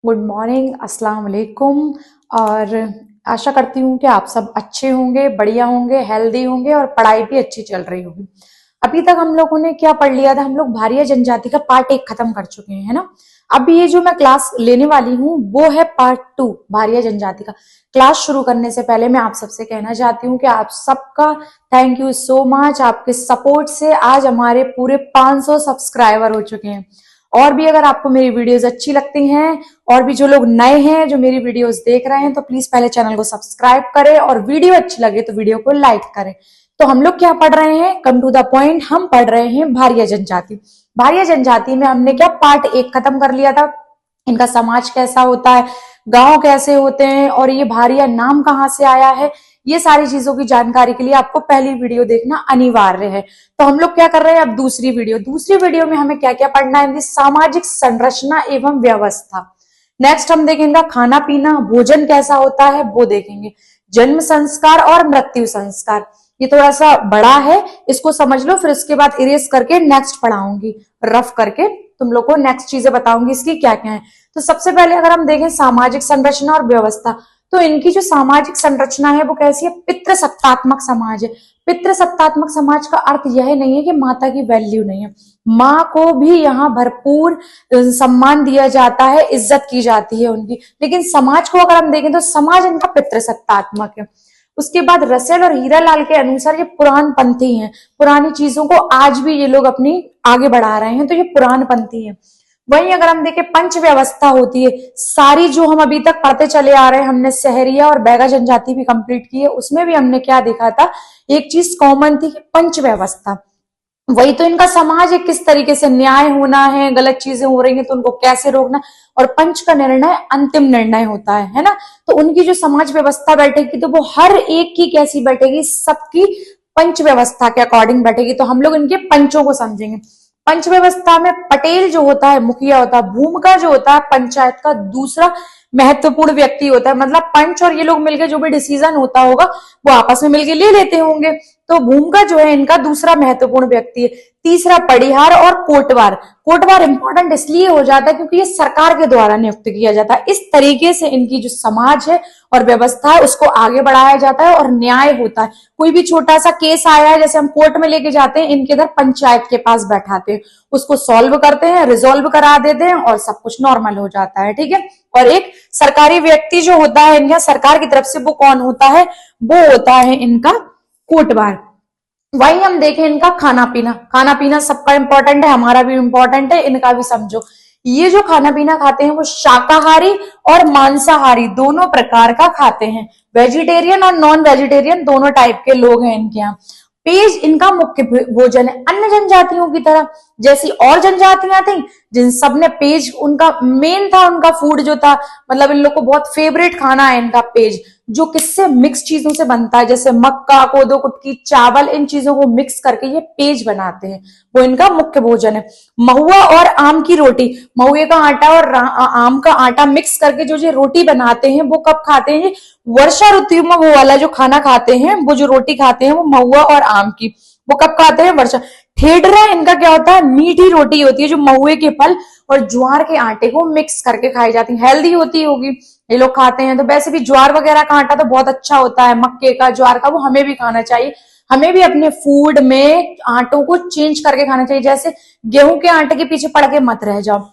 Good morning, अस्सलाम वालेकुम। और आशा करती हूँ कि आप सब अच्छे होंगे, बढ़िया होंगे, हेल्दी होंगे और पढ़ाई भी अच्छी चल रही होगी। अभी तक हम लोगों ने क्या पढ़ लिया था? हम लोग भारिया जनजाति का पार्ट 1 खत्म कर चुके हैं, है ना। अब ये जो मैं क्लास लेने वाली हूँ वो है पार्ट 2 भारिया जनजाति का। क्लास शुरू करने से पहले मैं आप सबसे कहना चाहती हूँ कि आप सबका थैंक यू सो मच। आपके सपोर्ट से आज हमारे पूरे 500 सब्सक्राइबर हो चुके हैं। और भी अगर आपको मेरी वीडियोस अच्छी लगती हैं और भी जो लोग नए हैं जो मेरी वीडियोस देख रहे हैं तो प्लीज पहले चैनल को सब्सक्राइब करें और वीडियो अच्छी लगे तो वीडियो को लाइक करें। तो हम लोग क्या पढ़ रहे हैं? कम टू द पॉइंट, हम पढ़ रहे हैं भारिया जनजाति। भारिया जनजाति में हमने क्या पार्ट 1 खत्म कर लिया था। इनका समाज कैसा होता है, गांव कैसे होते हैं और ये भारिया नाम कहाँ से आया है, ये सारी चीजों की जानकारी के लिए आपको पहली वीडियो देखना अनिवार्य है। तो हम लोग क्या कर रहे हैं अब दूसरी वीडियो में हमें क्या क्या पढ़ना है? इनकी सामाजिक संरचना एवं व्यवस्था। नेक्स्ट हम देखेंगे इनका खाना पीना, भोजन कैसा होता है वो देखेंगे। जन्म संस्कार और मृत्यु संस्कार, ये थोड़ा सा बड़ा है, इसको समझ लो, फिर इसके बाद इरेज करके नेक्स्ट पढ़ाऊंगी, रफ करके तुम लोग को नेक्स्ट चीजें बताऊंगी इसकी क्या क्या है। तो सबसे पहले अगर हम देखें सामाजिक संरचना और व्यवस्था, तो इनकी जो सामाजिक संरचना है वो कैसी है? पितृसत्तात्मक समाज है। पितृसत्तात्मक समाज का अर्थ यह नहीं है कि माता की वैल्यू नहीं है, माँ को भी यहाँ भरपूर सम्मान दिया जाता है, इज्जत की जाती है उनकी। लेकिन समाज को अगर हम देखें तो समाज इनका पितृसत्तात्मक है। उसके बाद रसेल और हीरालाल के अनुसार ये पुराण पंथी हैं, पुरानी चीजों को आज भी ये लोग अपनी आगे बढ़ा रहे हैं, तो ये पुराण पंथी है। वहीं अगर हम देखें पंच व्यवस्था होती है, सारी जो हम अभी तक पढ़ते चले आ रहे हैं, हमने सहरिया और बैगा जनजाति भी कंप्लीट की है, उसमें भी हमने क्या देखा था? एक चीज कॉमन थी कि पंच व्यवस्था। वही तो इनका समाज है, किस तरीके से न्याय होना है, गलत चीजें हो रही हैं तो उनको कैसे रोकना, और पंच का निर्णय अंतिम निर्णय होता है ना। तो उनकी जो समाज व्यवस्था बैठेगी तो वो हर एक की कैसी बैठेगी? सबकी पंच व्यवस्था के अकॉर्डिंग बैठेगी। तो हम लोग इनके पंचों को समझेंगे। पंच व्यवस्था में पटेल जो होता है मुखिया होता है, भूमिका जो होता है पंचायत का दूसरा महत्वपूर्ण व्यक्ति होता है। मतलब पंच और ये लोग मिलकर जो भी डिसीजन होता होगा वो आपस में मिलकर ले लेते होंगे। तो भूमिका जो है इनका दूसरा महत्वपूर्ण व्यक्ति है। तीसरा पड़िहार और कोटवार। कोटवार इंपॉर्टेंट इसलिए हो जाता है क्योंकि ये सरकार के द्वारा नियुक्त किया जाता है। इस तरीके से इनकी जो समाज है और व्यवस्था है उसको आगे बढ़ाया जाता है और न्याय होता है। कोई भी छोटा सा केस आया है, जैसे हम कोर्ट में लेके जाते हैं, इनके इधर पंचायत के पास बैठाते हैं, उसको सॉल्व करते हैं, रिजोल्व करा देते हैं और सब कुछ नॉर्मल हो जाता है। ठीक है। और एक सरकारी व्यक्ति जो होता है इनका सरकार की तरफ से, वो कौन होता है? वो होता है इनका कोटवार। वही हम देखें इनका खाना पीना। खाना पीना सबका इंपॉर्टेंट है, हमारा भी इंपॉर्टेंट है, इनका भी समझो। ये जो खाना पीना खाते हैं वो शाकाहारी और मांसाहारी दोनों प्रकार का खाते हैं। वेजिटेरियन और नॉन वेजिटेरियन दोनों टाइप के लोग हैं इनके यहाँ। पेज इनका मुख्य भोजन है। अन्य जनजातियों की तरह जैसी और जनजातियां थी जिन सब ने पेज उनका मेन था, उनका फूड जो था, मतलब इन लोग को बहुत फेवरेट खाना है इनका पेज, जो किससे मिक्स चीजों से बनता है, जैसे मक्का, कोदो कुटकी, चावल, इन चीजों को मिक्स करके ये पेज बनाते हैं, वो इनका मुख्य भोजन है। महुआ और आम की रोटी, महुए का आटा और आम का आटा मिक्स करके जो ये रोटी बनाते हैं वो कब खाते हैं? ये वर्षा ऋतु में वो वाला जो खाना खाते हैं, वो जो रोटी खाते हैं वो महुआ और आम की, वो कब खाते हैं? वर्षा। ठेडरा इनका क्या होता है? मीठी रोटी होती है जो महुए के फल और ज्वार के आटे को मिक्स करके खाई जाती है, हेल्दी होती होगी, ये लोग खाते हैं। तो वैसे भी ज्वार वगैरह का आटा तो बहुत अच्छा होता है, मक्के का, ज्वार का, वो हमें भी खाना चाहिए। हमें भी अपने फूड में आटों को चेंज करके खाना चाहिए। जैसे गेहूं के आटे के पीछे पड़ के मत रह जाओ,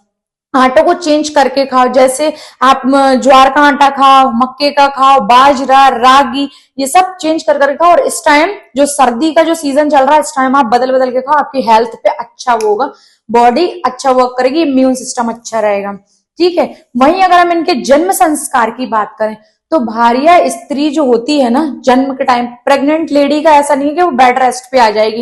आटों को चेंज करके खाओ। जैसे आप ज्वार का आटा खाओ, मक्के का खाओ, बाजरा, रागी, ये सब चेंज कर करके खाओ। और इस टाइम जो सर्दी का जो सीजन चल रहा है, इस टाइम आप बदल बदल के खाओ, आपकी हेल्थ पे अच्छा वो होगा, बॉडी अच्छा वर्क करेगी, इम्यून सिस्टम अच्छा रहेगा। ठीक है। वहीं अगर हम इनके जन्म संस्कार की बात करें तो भारिया स्त्री जो होती है ना, जन्म के टाइम प्रेग्नेंट लेडी का ऐसा नहीं है कि वो बेड रेस्ट पे आ जाएगी।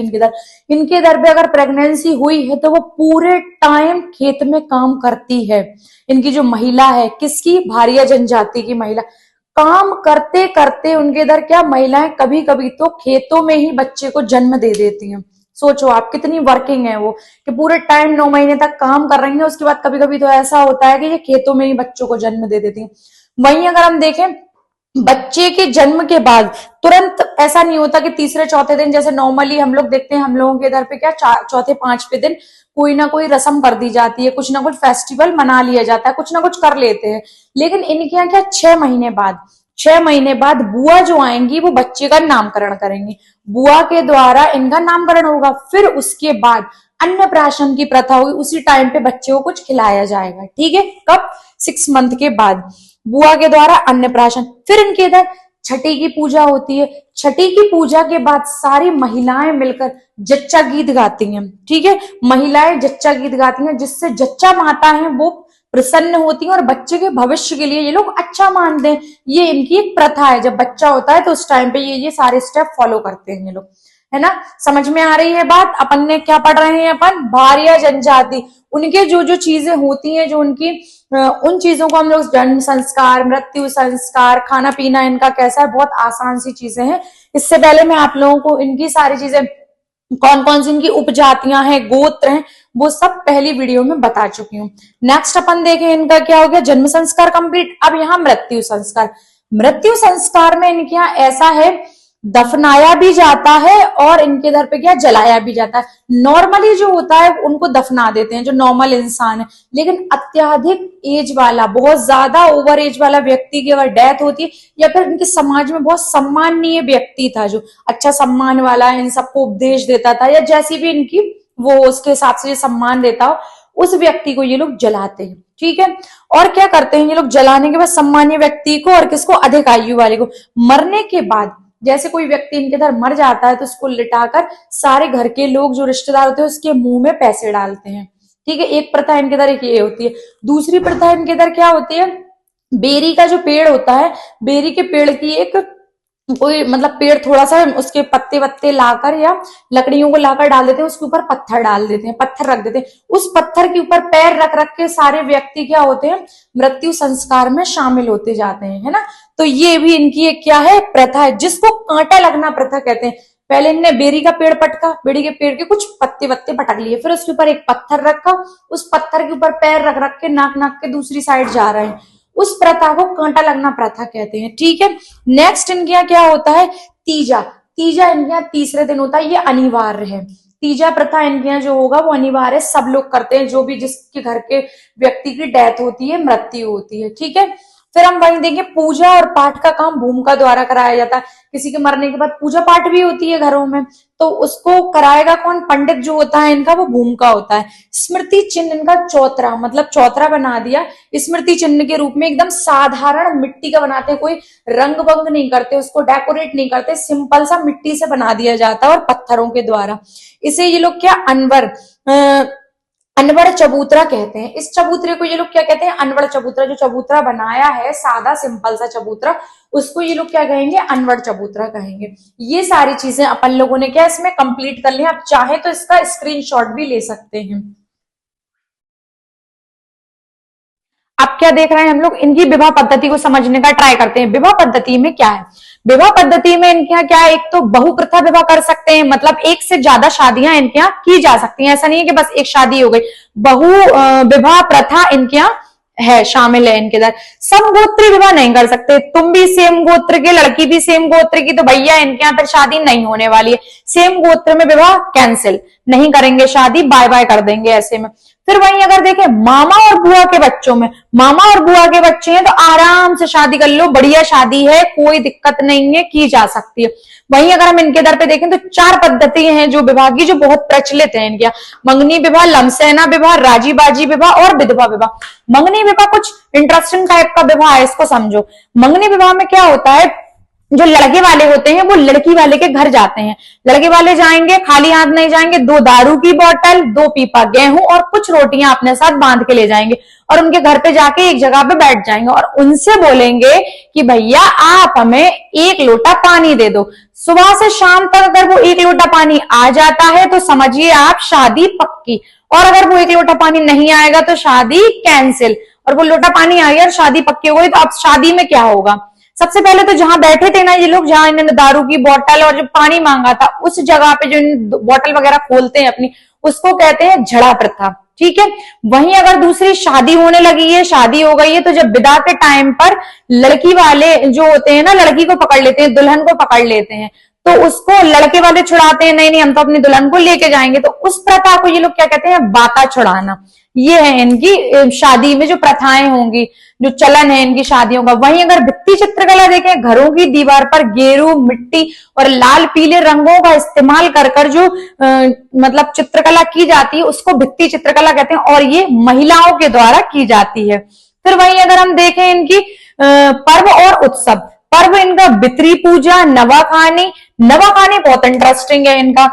इनके दर पे अगर प्रेगनेंसी हुई है तो वो पूरे टाइम खेत में काम करती है। इनकी जो महिला है, किसकी? भारिया जनजाति की महिला, काम करते करते उनके इधर क्या, महिलाएं कभी कभी तो खेतों में ही बच्चे को जन्म दे देती हैं। सोचो आप कितनी वर्किंग है वो, कि पूरे टाइम 9 महीने तक काम कर रही है, उसके बाद कभी कभी तो ऐसा होता है कि ये खेतों में ही बच्चों को जन्म दे देती है। वहीं अगर हम देखें बच्चे के जन्म के बाद तुरंत ऐसा नहीं होता कि तीसरे चौथे दिन, जैसे नॉर्मली हम लोग देखते हैं हम लोगों के इधर पे क्या चौथे पांचवें दिन कोई ना कोई रस्म कर दी जाती है, कुछ ना कुछ फेस्टिवल मना लिया जाता है, कुछ ना कुछ कर लेते हैं। लेकिन इनके यहाँ क्या 6 महीने बाद, 6 महीने बाद बुआ जो आएंगी वो बच्चे का नामकरण करेंगी, बुआ के द्वारा इनका नामकरण होगा। फिर उसके बाद अन्नप्राशन की प्रथा होगी, उसी टाइम पे बच्चे को कुछ खिलाया जाएगा, ठीक है। कब? 6 मंथ के बाद बुआ के द्वारा अन्नप्राशन। फिर इनके इधर छठी की पूजा होती है। छठी की पूजा के बाद सारी महिलाएं मिलकर जच्चा गीत गाती हैं, ठीक है। महिलाएं जच्चा गीत गाती हैं, जिससे जच्चा माता है वो प्रसन्न होती हैं और बच्चे के भविष्य के लिए ये लोग अच्छा मानते हैं। ये इनकी एक प्रथा है, जब बच्चा होता है तो उस टाइम पे ये सारे स्टेप फॉलो करते हैं ये लोग, है ना। समझ में आ रही है बात? अपन ने क्या पढ़ रहे हैं? अपन भारिया जनजाति, उनके जो जो चीजें होती हैं, जो उनकी उन चीजों को हम लोग जन्म संस्कार, मृत्यु संस्कार, खाना पीना इनका कैसा है, बहुत आसान सी चीजें हैं। इससे पहले मैं आप लोगों को इनकी सारी चीजें, कौन कौन सी इनकी उपजातियां हैं, गोत्र हैं, वो सब पहली वीडियो में बता चुकी हूँ। नेक्स्ट अपन देखें इनका क्या हो गया, जन्म संस्कार कंप्लीट। अब यहाँ मृत्यु संस्कार। मृत्यु संस्कार में इनके यहाँ ऐसा है, दफनाया भी जाता है और इनके इधर पे क्या, जलाया भी जाता है। नॉर्मली जो होता है उनको दफना देते हैं, जो नॉर्मल इंसान है। लेकिन अत्याधिक एज वाला, बहुत ज्यादा ओवर एज वाला व्यक्ति की अगर डेथ होती है, या फिर इनके समाज में बहुत सम्माननीय व्यक्ति था, जो अच्छा सम्मान वाला इन सबको उपदेश देता था, या जैसी भी इनकी वो उसके हिसाब से सम्मान देता हो, उस व्यक्ति को ये लोग जलाते हैं, ठीक है। और क्या करते हैं ये लोग, जलाने के बाद सम्मानीय व्यक्ति को और किसको, अधिक आयु वाले को। मरने के बाद जैसे कोई व्यक्ति इनके इधर मर जाता है तो उसको लिटाकर सारे घर के लोग जो रिश्तेदार होते हैं उसके मुंह में पैसे डालते हैं, ठीक है। एक प्रथा इनके इधर एक ये होती है। दूसरी प्रथा इनके इधर क्या होती है, बेरी का जो पेड़ होता है, बेरी के पेड़ की एक कोई मतलब पेड़ थोड़ा सा, उसके पत्ते वत्ते लाकर या लकड़ियों को लाकर डाल देते हैं, उसके ऊपर पत्थर डाल देते हैं, पत्थर रख देते हैं। उस पत्थर के ऊपर पैर रख रख के सारे व्यक्ति क्या होते हैं, मृत्यु संस्कार में शामिल होते जाते हैं, है ना। तो ये भी इनकी एक क्या है, प्रथा है, जिसको कांटा लगना प्रथा कहते हैं। पहले इनने बेरी का पेड़ पटका, बेरी के पेड़ के कुछ पत्ते वत्ते पटक लिए, फिर उसके ऊपर एक पत्थर रखा, उस पत्थर के ऊपर पैर रख रख के नाक नाक के दूसरी साइड जा रहे हैं, उस प्रथा को कांटा लगना प्रथा कहते हैं, ठीक है। नेक्स्ट इनके यहाँ क्या होता है, तीजा। तीजा इनके यहाँ तीसरे दिन होता है, ये अनिवार्य है। तीजा प्रथा इनके यहाँ जो होगा वो अनिवार्य है, सब लोग करते हैं, जो भी जिसके घर के व्यक्ति की डेथ होती है, मृत्यु होती है, ठीक है। फिर हम वहीं देंगे, पूजा और पाठ का काम भूमिका द्वारा कराया जाता है। किसी के मरने के बाद पूजा पाठ भी होती है घरों में, तो उसको कराएगा कौन, पंडित जो होता है इनका, वो भूमिका होता है। स्मृति चिन्ह इनका चौतरा, मतलब चौतरा बना दिया स्मृति चिन्ह के रूप में, एकदम साधारण मिट्टी का बनाते हैं, कोई रंग वंग नहीं करते, उसको डेकोरेट नहीं करते, सिंपल सा मिट्टी से बना दिया जाता है और पत्थरों के द्वारा। इसे ये लोग क्या, अनवड़ चबूतरा कहते हैं। इस चबूतरे को ये लोग क्या कहते हैं, अनवड़ चबूतरा। जो चबूतरा बनाया है सादा सिंपल सा चबूतरा, उसको ये लोग क्या कहेंगे, अनवड़ चबूतरा कहेंगे। ये सारी चीजें अपन लोगों ने क्या इसमें कंप्लीट कर लिया। आप चाहे तो इसका स्क्रीनशॉट भी ले सकते हैं। अब क्या देख रहे हैं हम लोग, इनकी विवाह पद्धति को समझने का ट्राई करते हैं। विवाह पद्धति में क्या है, विवाह पद्धति में इनके यहाँ क्या है, एक तो बहु प्रथा विवाह कर सकते हैं, मतलब एक से ज्यादा शादियां इनके यहाँ की जा सकती हैं। ऐसा नहीं है कि बस एक शादी हो गई, बहु विवाह प्रथा इनके यहाँ है, शामिल है इनके अंदर। समगोत्री विवाह नहीं कर सकते, तुम भी सेम गोत्र के, लड़की भी सेम गोत्र की, तो भैया इनके यहाँ फिर शादी नहीं होने वाली है। सेम गोत्र में विवाह कैंसिल, नहीं करेंगे शादी, बाय बाय कर देंगे ऐसे में। फिर वहीं अगर देखें मामा और बुआ के बच्चों में, मामा और बुआ के बच्चे हैं तो आराम से शादी कर लो, बढ़िया शादी है, कोई दिक्कत नहीं है, की जा सकती है। वहीं अगर हम इनके दर पे देखें तो 4 पद्धति हैं जो विवाह की, जो बहुत प्रचलित है इनके। मंगनी विवाह, लमसेना विवाह, राजी बाजी विवाह और विधवा विवाह। मंगनी विवाह कुछ इंटरेस्टिंग टाइप का विवाह है, इसको समझो। मंगनी विवाह में क्या होता है, जो लड़के वाले होते हैं वो लड़की वाले के घर जाते हैं। लड़के वाले जाएंगे, खाली हाथ नहीं जाएंगे, 2 दारू की बोतल, 2 पीपा गेहूं और कुछ रोटियां अपने साथ बांध के ले जाएंगे, और उनके घर पे जाके एक जगह पे बैठ जाएंगे और उनसे बोलेंगे कि भैया आप हमें 1 लोटा पानी दे दो। सुबह से शाम तक अगर वो 1 लोटा पानी आ जाता है तो समझिए आप शादी पक्की, और अगर वो 1 लोटा पानी नहीं आएगा तो शादी कैंसिल। और वो लोटा पानी आ गया और शादी पक्की हो गई, तो अब शादी में क्या होगा, सबसे पहले तो जहां बैठे थे ना ये लोग, जहां इन्होंने दारू की बोतल और जो पानी मांगा था, उस जगह पे जो बोतल वगैरह खोलते हैं अपनी, उसको कहते हैं झड़ा प्रथा, ठीक है। वहीं अगर दूसरी शादी होने लगी है, शादी हो गई है, तो जब विदा के टाइम पर लड़की वाले जो होते हैं ना, लड़की को पकड़ लेते हैं, दुल्हन को पकड़ लेते हैं, तो उसको लड़के वाले छुड़ाते हैं, नहीं नहीं हम तो अपनी दुल्हन को लेके जाएंगे, तो उस प्रथा को ये लोग क्या कहते हैं, बाता छुड़ाना। ये है इनकी शादी में जो प्रथाएं होंगी, जो चलन है इनकी शादियों का। वहीं अगर भित्ति चित्रकला देखें, घरों की दीवार पर गेरू, मिट्टी और लाल पीले रंगों का इस्तेमाल कर कर जो मतलब चित्रकला की जाती है, उसको भित्ति चित्रकला कहते हैं, और ये महिलाओं के द्वारा की जाती है। फिर वहीं अगर हम देखें इनकी पर्व और उत्सव, पर्व इनका बित्री पूजा, नवाखानी। नवाखानी बहुत इंटरेस्टिंग है इनका।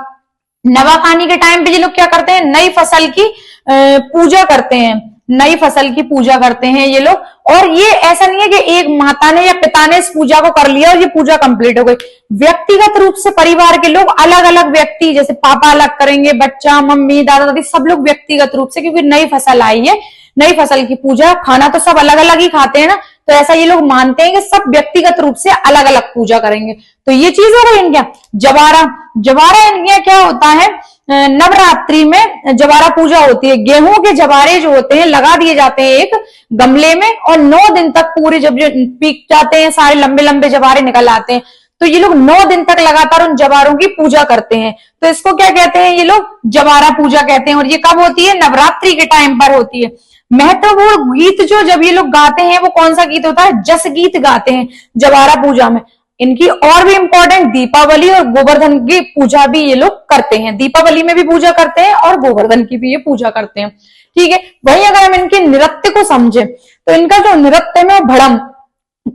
नवाखानी के टाइम पे ये लोग क्या करते हैं, नई फसल की पूजा करते हैं, नई फसल की पूजा करते हैं ये लोग। और ये ऐसा नहीं है कि एक माता ने या पिता ने इस पूजा को कर लिया और ये पूजा कंप्लीट हो गई। व्यक्तिगत रूप से परिवार के लोग अलग अलग व्यक्ति, जैसे पापा अलग करेंगे, बच्चा, मम्मी, दादा दादी, सब लोग व्यक्तिगत रूप से, क्योंकि नई फसल आई है, नई फसल की पूजा, खाना तो सब अलग अलग ही खाते हैं ना, तो ऐसा ये लोग मानते हैं कि सब व्यक्तिगत रूप से अलग अलग पूजा करेंगे। तो ये चीज हो गई इनका। जवारा, जवारा इनके क्या होता है, नवरात्रि में जवारा पूजा होती है। गेहूं के जवारे जो होते हैं लगा दिए जाते हैं एक गमले में, और 9 दिन तक पूरे जब पीक जाते हैं, सारे लंबे लंबे जवारे निकल आते हैं, तो ये लोग 9 दिन तक लगातार उन जवारों की पूजा करते हैं। तो इसको क्या कहते हैं ये लोग, जवारा पूजा कहते हैं। और ये कब होती है, नवरात्रि के टाइम पर होती है। महत्वपूर्ण गीत जो जब ये लोग गाते हैं, वो कौन सा गीत होता है, जस गीत गाते हैं जवारा पूजा में। इनकी और भी इंपॉर्टेंट दीपावली और गोवर्धन की पूजा भी ये लोग करते हैं। दीपावली में भी पूजा करते हैं और गोवर्धन की भी ये पूजा करते हैं, ठीक है। वहीं अगर हम इनके नृत्य को समझे, तो इनका जो नृत्य में भड़म,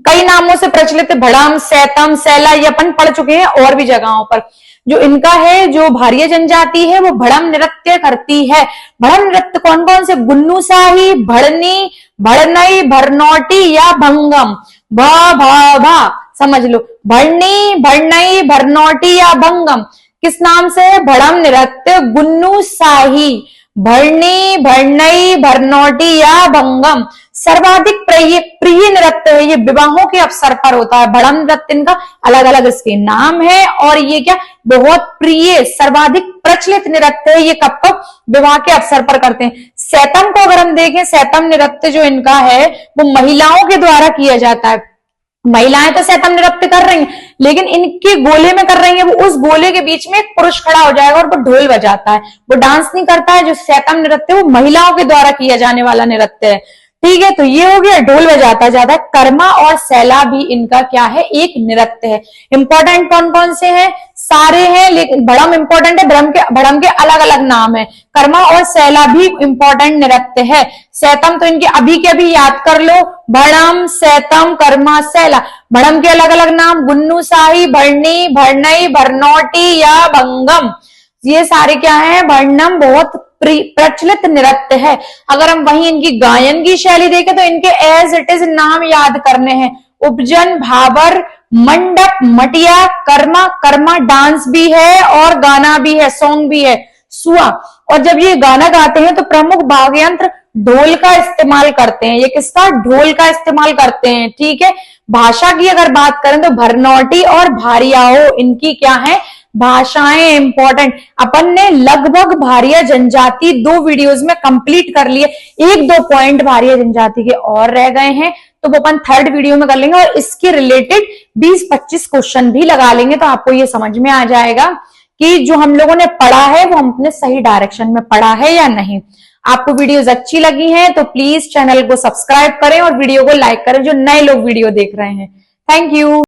कई नामों से प्रचलित, भड़म, सैतम, सैला, ये अपन पढ़ चुके हैं और भी जगहों पर। जो इनका है, जो भारिया जनजाति है, वो भड़म नृत्य करती है। भड़म नृत्य कौन कौन से, गुन्नू शाही, भड़नी, भड़नई, भरनौटी या भंगम। भा भा भा समझ लो, भड़नी, भड़नई, भरनौटी या भंगम किस नाम से, भड़म नृत्य, गुन्नू शाही, भड़नी, भड़नई, भरनौटी या भंगम। सर्वाधिक प्रिय नृत्य है, ये विवाहों के अवसर पर होता है। भड़म नृत्य इनका अलग अलग इसके नाम है, और ये क्या बहुत प्रिय, सर्वाधिक प्रचलित नृत्य है। ये कब कब, विवाह के अवसर पर करते हैं। सैतम को अगर हम देखें, सैतम नृत्य जो इनका है वो महिलाओं के द्वारा किया जाता है। महिलाएं तो सैतम नृत्य कर रही हैं, लेकिन इनके गोले में कर रही हैं, वो उस गोले के बीच में एक पुरुष खड़ा हो जाएगा और वो ढोल बजाता है, वो डांस नहीं करता है। जो सैतम नृत्य वो महिलाओं के द्वारा किया जाने वाला नृत्य है, ठीक है। तो ये हो गया, ढोल बजाता जाता है। कर्मा और सैला भी इनका क्या है, एक नृत्य है। इंपॉर्टेंट कौन कौन से हैं, सारे हैं, लेकिन भड़म इंपॉर्टेंट है, भड़म के अलग अलग नाम है। कर्मा और सैला भी इंपॉर्टेंट नृत्य है। सैतम तो इनके अभी के अभी याद कर लो, भड़म, सैतम, कर्मा, सैला। भड़म के अलग अलग नाम, गुन्नू शाही, भड़नी, भड़नई, भरनौटी या भंगम। ये सारे क्या है, वर्णम बहुत प्रचलित नृत्य है। अगर हम वहीं इनकी गायन की शैली देखें, तो इनके एज इट इज नाम याद करने हैं। उपजन, भाबर, मंडप, मटिया, कर्मा। कर्मा डांस भी है और गाना भी है, सॉन्ग भी है। सुआ, और जब ये गाना गाते हैं तो प्रमुख वाद्य यंत्र ढोल का इस्तेमाल करते हैं। ये किसका, ढोल का इस्तेमाल करते हैं, ठीक है। भाषा की अगर बात करें तो भरनौटी और भारियाओ इनकी क्या है, भाषाएं इंपॉर्टेंट। अपन ने लगभग भारिया जनजाति 2 वीडियोस में कंप्लीट कर लिए। 1-2 पॉइंट भारिया जनजाति के और रह गए हैं, तो वो अपन 3rd वीडियो में कर लेंगे, और इसके रिलेटेड 20-25 क्वेश्चन भी लगा लेंगे। तो आपको ये समझ में आ जाएगा कि जो हम लोगों ने पढ़ा है वो हम अपने सही डायरेक्शन में पढ़ा है या नहीं। आपको वीडियोस अच्छी लगी हैं तो प्लीज चैनल को सब्सक्राइब करें और वीडियो को लाइक करें, जो नए लोग वीडियो देख रहे हैं। Thank you.